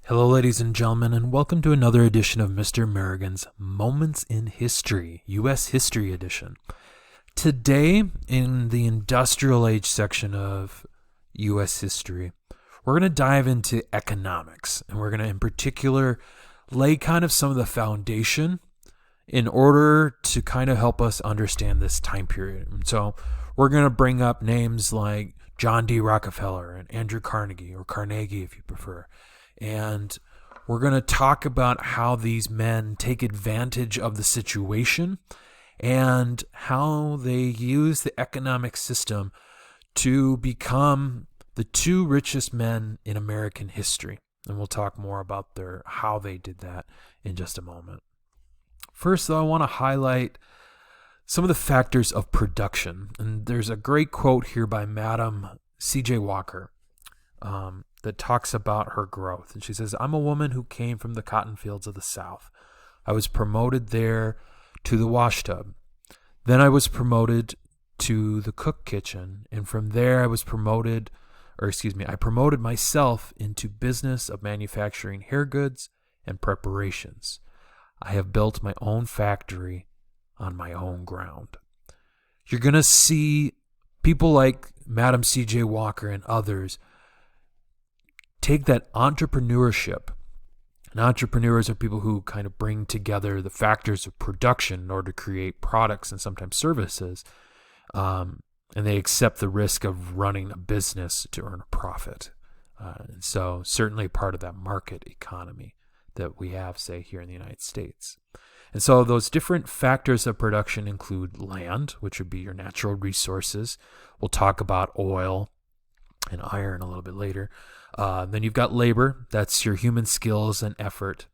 Hello, ladies and gentlemen, and welcome to another edition of Mr. Merrigan's Moments in History, U.S. History Edition. Today, in the Industrial Age section of U.S. History, we're going to dive into economics, and we're going to, in particular, lay kind of some of the foundation in order to kind of help us understand this time period. And so we're going to bring up names like John D. Rockefeller and Andrew Carnegie, or Carnegie if you prefer. And we're going to talk about how these men take advantage of the situation and how they use the economic system to become the two richest men in American history. And we'll talk more about how they did that in just a moment. First, though, I want to highlight some of the factors of production. And there's a great quote here by Madam C.J. Walker that talks about her growth. And she says, "I'm a woman who came from the cotton fields of the South. I was promoted there to the wash tub. Then I was promoted to the cook kitchen. And from there I promoted myself into business of manufacturing hair goods and preparations. I have built my own factory on my own ground." You're going to see people like Madam C.J. Walker and others take that entrepreneurship. And entrepreneurs are people who kind of bring together the factors of production in order to create products and sometimes services. And they accept the risk of running a business to earn a profit. And so certainly part of that market economy that we have, say, here in the United States. And so those different factors of production include land, which would be your natural resources. We'll talk about oil and iron a little bit later. Then you've got labor. That's your human skills and effort.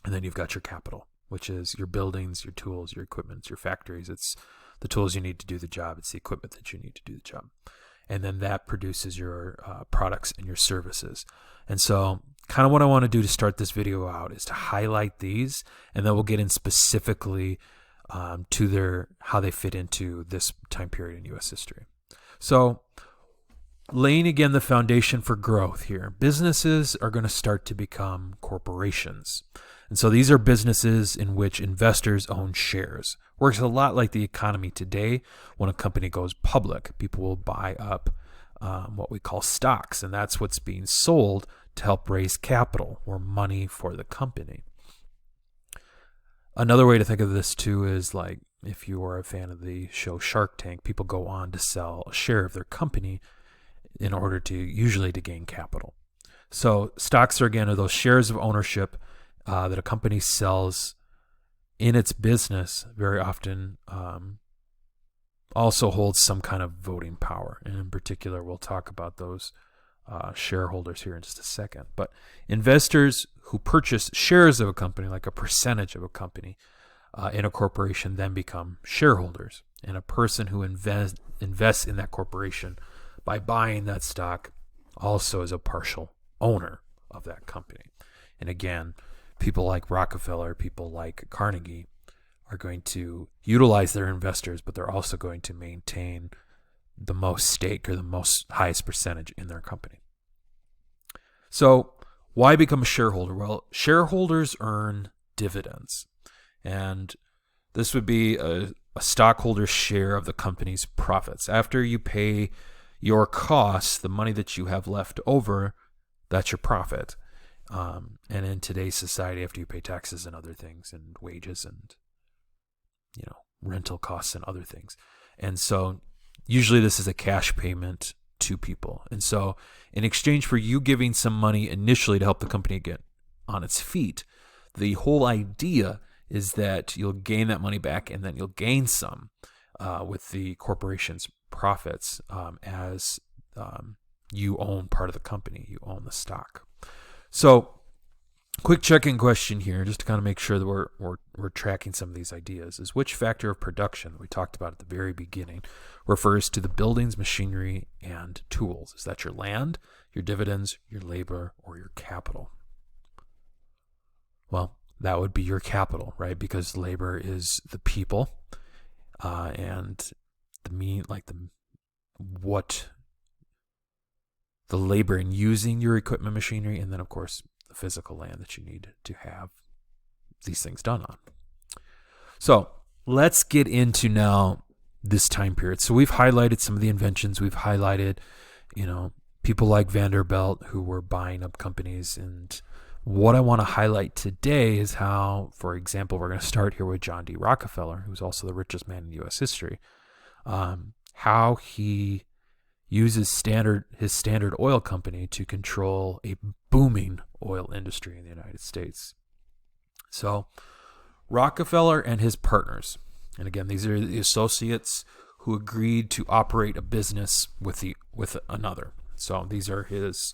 And then you've got your capital, which is your buildings, your tools, your equipment, your factories. It's the tools you need to do the job. It's the equipment that you need to do the job. And then that produces your products and your services. And so kind of what I want to do to start this video out is to highlight these, and then we'll get in specifically to how they fit into this time period in U.S. history. So laying again the foundation for growth here. Businesses are going to start to become corporations. And so these are businesses in which investors own shares. Works a lot like the economy today. When a company goes public, people will buy up what we call stocks, and that's what's being sold to help raise capital or money for the company. Another way to think of this too is like if you are a fan of the show Shark Tank, people go on to sell a share of their company in order to usually to gain capital. So stocks are those shares of ownership that a company sells in its business, very often also holds some kind of voting power. And in particular, we'll talk about those shareholders here in just a second. But investors who purchase shares of a company, like a percentage of a company in a corporation, then become shareholders. And a person who invests in that corporation by buying that stock also is a partial owner of that company. And again, people like Rockefeller, people like Carnegie are going to utilize their investors, but they're also going to maintain the most stake or the highest percentage in their company. So why become a shareholder? Well, shareholders earn dividends. And this would be a stockholder's share of the company's profits. After you pay your costs, the money that you have left over, that's your profit. And in today's society, after you pay taxes and other things and wages and rental costs and other things. And so usually this is a cash payment to people. And so in exchange for you giving some money initially to help the company get on its feet, the whole idea is that you'll gain that money back and then you'll gain some with the corporation's profits as you own part of the company, you own the stock. So quick check-in question here, just to kind of make sure that we're tracking some of these ideas, is which factor of production that we talked about at the very beginning refers to the buildings, machinery, and tools? Is that your land, your dividends, your labor, or your capital? Well, that would be your capital, right? Because labor is the people, and the labor in using your equipment, machinery, and then of course the physical land that you need to have these things done on. So let's get into now this time period. So we've highlighted some of the inventions. We've highlighted, people like Vanderbilt who were buying up companies. And what I want to highlight today is how, for example, we're going to start here with John D. Rockefeller, who's also the richest man in U.S. history, how he uses his Standard Oil Company to control a booming oil industry in the United States. So Rockefeller and his partners, and again, these are the associates who agreed to operate a business with another. So these are his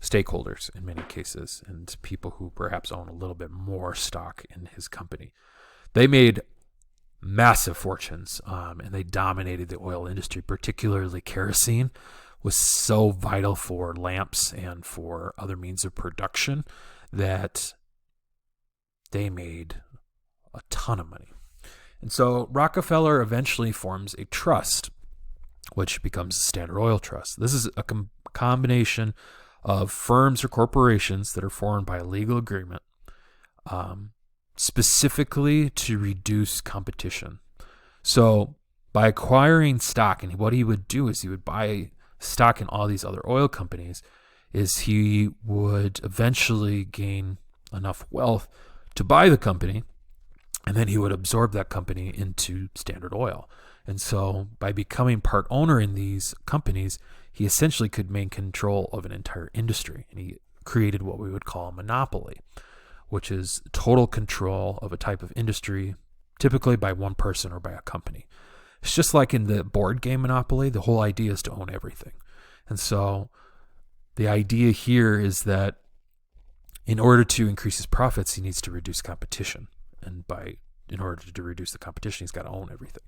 stakeholders in many cases, and people who perhaps own a little bit more stock in his company. They made massive fortunes, and they dominated the oil industry. Particularly kerosene was so vital for lamps and for other means of production that they made a ton of money. And so Rockefeller eventually forms a trust, which becomes the Standard Oil Trust. This is a combination of firms or corporations that are formed by a legal agreement, specifically to reduce competition. So by acquiring stock, and what he would do is he would buy stock in all these other oil companies, is he would eventually gain enough wealth to buy the company, and then he would absorb that company into Standard Oil. And so by becoming part owner in these companies, he essentially could maintain control of an entire industry. And he created what we would call a monopoly, which is total control of a type of industry, typically by one person or by a company. It's just like in the board game Monopoly, the whole idea is to own everything. And so the idea here is that in order to increase his profits, he needs to reduce competition. And in order to reduce the competition, he's got to own everything.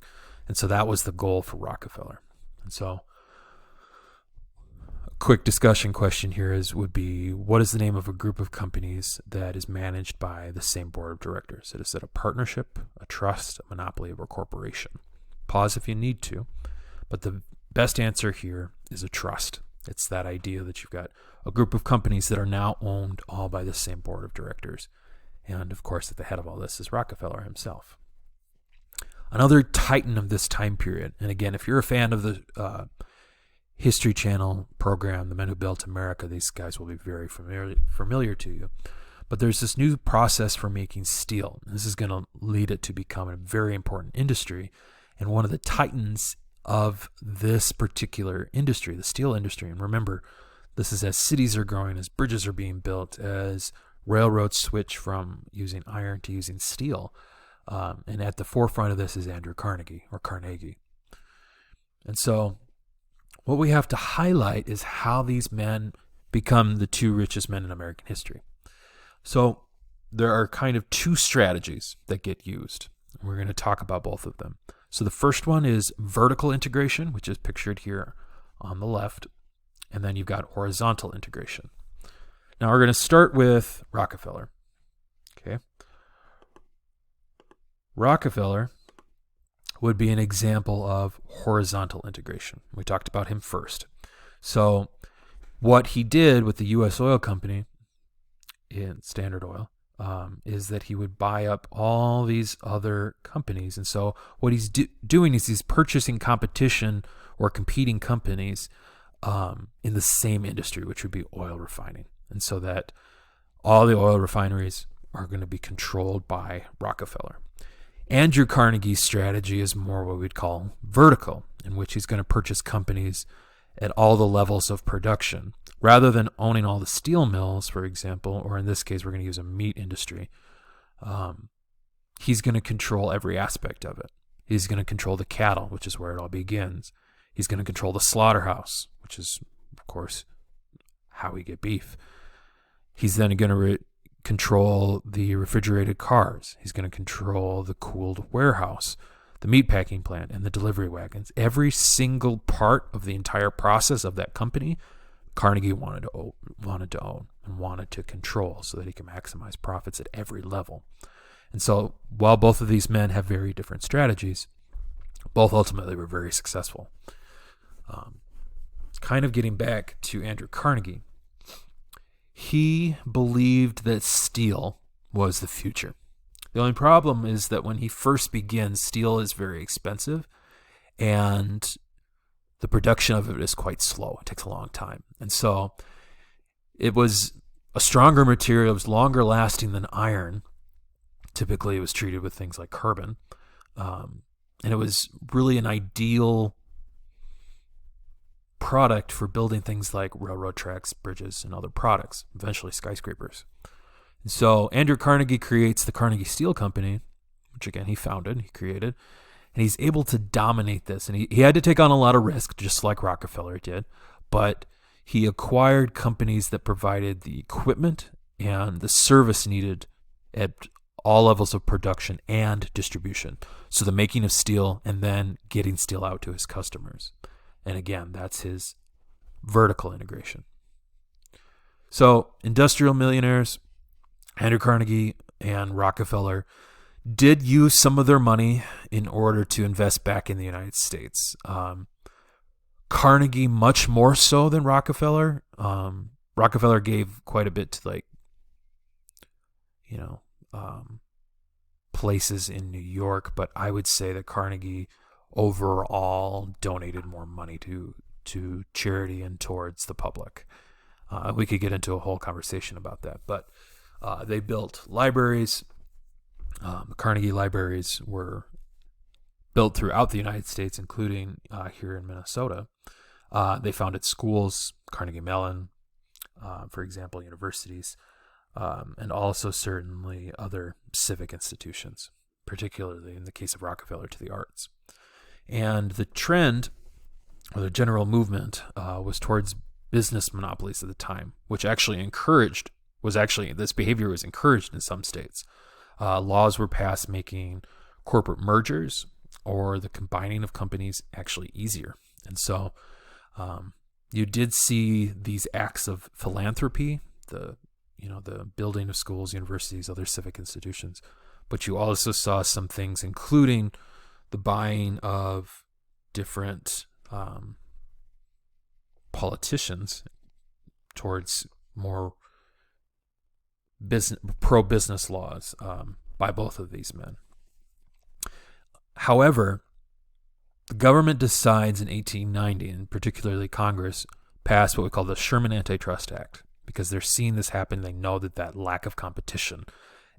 And so that was the goal for Rockefeller. And so a quick discussion question here would be, what is the name of a group of companies that is managed by the same board of directors? Is it a partnership, a trust, a monopoly, or a corporation? Pause if you need to. But the best answer here is a trust. It's that idea that you've got a group of companies that are now owned all by the same board of directors. And of course, at the head of all this is Rockefeller himself. Another titan of this time period, and again, if you're a fan of the History Channel program, The Men Who Built America, these guys will be very familiar to you. But there's this new process for making steel. This is going to lead it to become a very important industry. And one of the titans of this particular industry, the steel industry, and remember, this is as cities are growing, as bridges are being built, as railroads switch from using iron to using steel. And at the forefront of this is Andrew Carnegie, or Carnegie. And so what we have to highlight is how these men become the two richest men in American history. So there are kind of two strategies that get used. We're going to talk about both of them. So the first one is vertical integration, which is pictured here on the left. And then you've got horizontal integration. Now we're going to start with Rockefeller. Okay. Rockefeller would be an example of horizontal integration. We talked about him first. So what he did with the U.S. Oil Company in Standard Oil is that he would buy up all these other companies. And so what he's doing is he's purchasing competition or competing companies in the same industry, which would be oil refining. And so that all the oil refineries are going to be controlled by Rockefeller. Andrew Carnegie's strategy is more what we'd call vertical, in which he's going to purchase companies at all the levels of production. Rather than owning all the steel mills, for example, or in this case, we're going to use a meat industry, he's going to control every aspect of it. He's going to control the cattle, which is where it all begins. He's going to control the slaughterhouse, which is, of course, how we get beef. He's then going to control the refrigerated cars. He's going to control the cooled warehouse, the meatpacking plant, and the delivery wagons. Every single part of the entire process of that company, Carnegie wanted to own and wanted to control so that he can maximize profits at every level. And so while both of these men have very different strategies, both ultimately were very successful. Kind of getting back to Andrew Carnegie, He believed that steel was the future. The only problem is that when he first begins, steel is very expensive, and the production of it is quite slow. It takes a long time. And so it was a stronger material. It was longer lasting than iron. Typically, it was treated with things like carbon. And it was really an ideal product for building things like railroad tracks, bridges, and other products, eventually skyscrapers. And so Andrew Carnegie creates the Carnegie Steel Company, which again he founded, he created, and he's able to dominate this. And he had to take on a lot of risk, just like Rockefeller did, but he acquired companies that provided the equipment and the service needed at all levels of production and distribution. So the making of steel and then getting steel out to his customers. And again, that's his vertical integration. So industrial millionaires, Andrew Carnegie and Rockefeller, did use some of their money in order to invest back in the United States. Carnegie much more so than Rockefeller. Rockefeller gave quite a bit to places in New York, but I would say that Carnegie overall donated more money to charity and towards the public. We could get into a whole conversation about that, but they built libraries. Carnegie libraries were built throughout the United States, including here in Minnesota. They founded schools, Carnegie Mellon, for example, universities, and also certainly other civic institutions, particularly in the case of Rockefeller to the arts. And the trend, or the general movement, was towards business monopolies at the time, which this behavior was encouraged in some states. Laws were passed making corporate mergers or the combining of companies actually easier. And so you did see these acts of philanthropy, the building of schools, universities, other civic institutions, but you also saw some things, including the buying of different politicians towards more pro-business laws by both of these men. However, the government decides in 1890, and particularly Congress, passed what we call the Sherman Antitrust Act, because they're seeing this happen. They know that lack of competition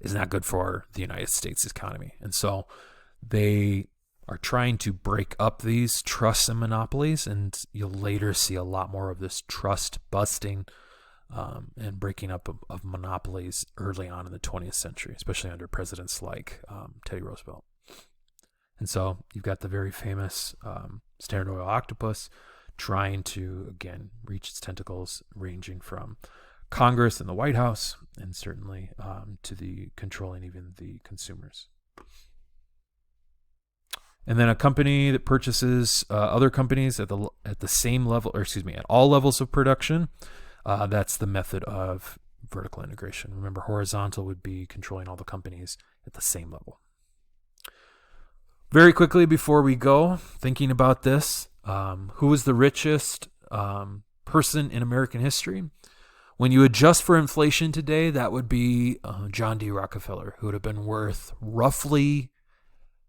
is not good for the United States economy. And so they are trying to break up these trusts and monopolies, and you'll later see a lot more of this trust busting and breaking up of monopolies early on in the 20th century, especially under presidents like Teddy Roosevelt. And so you've got the very famous Standard Oil octopus trying to, again, reach its tentacles, ranging from Congress and the White House, and certainly to the controlling even the consumers. And then a company that purchases other companies at the same level, at all levels of production. That's the method of vertical integration. Remember, horizontal would be controlling all the companies at the same level. Very quickly before we go, thinking about this, who was the richest person in American history? When you adjust for inflation today, that would be John D. Rockefeller, who would have been worth roughly,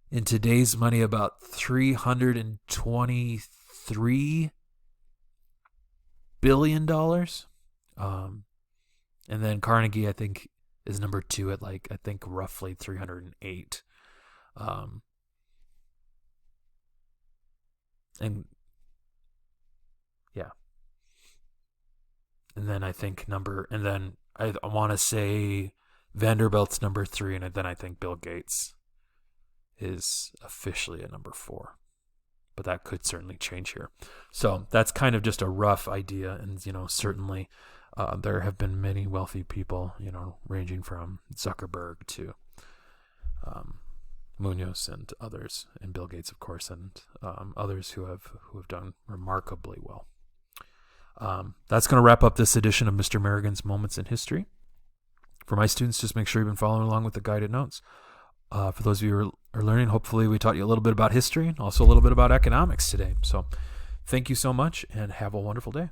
in today's money, about $323 billion. And then Carnegie, I think, is number 2 at roughly 308. And then I think I want to say Vanderbilt's number 3, and then I think Bill Gates is officially at number 4. But that could certainly change here. So that's kind of just a rough idea, and certainly there have been many wealthy people, ranging from Zuckerberg to Munoz and others, and Bill Gates, of course, and others who have done remarkably well. That's going to wrap up this edition of Mr. Merrigan's Moments in History. For my students, just make sure you've been following along with the guided notes. For those of you who are learning, hopefully we taught you a little bit about history and also a little bit about economics today. So thank you so much, and have a wonderful day.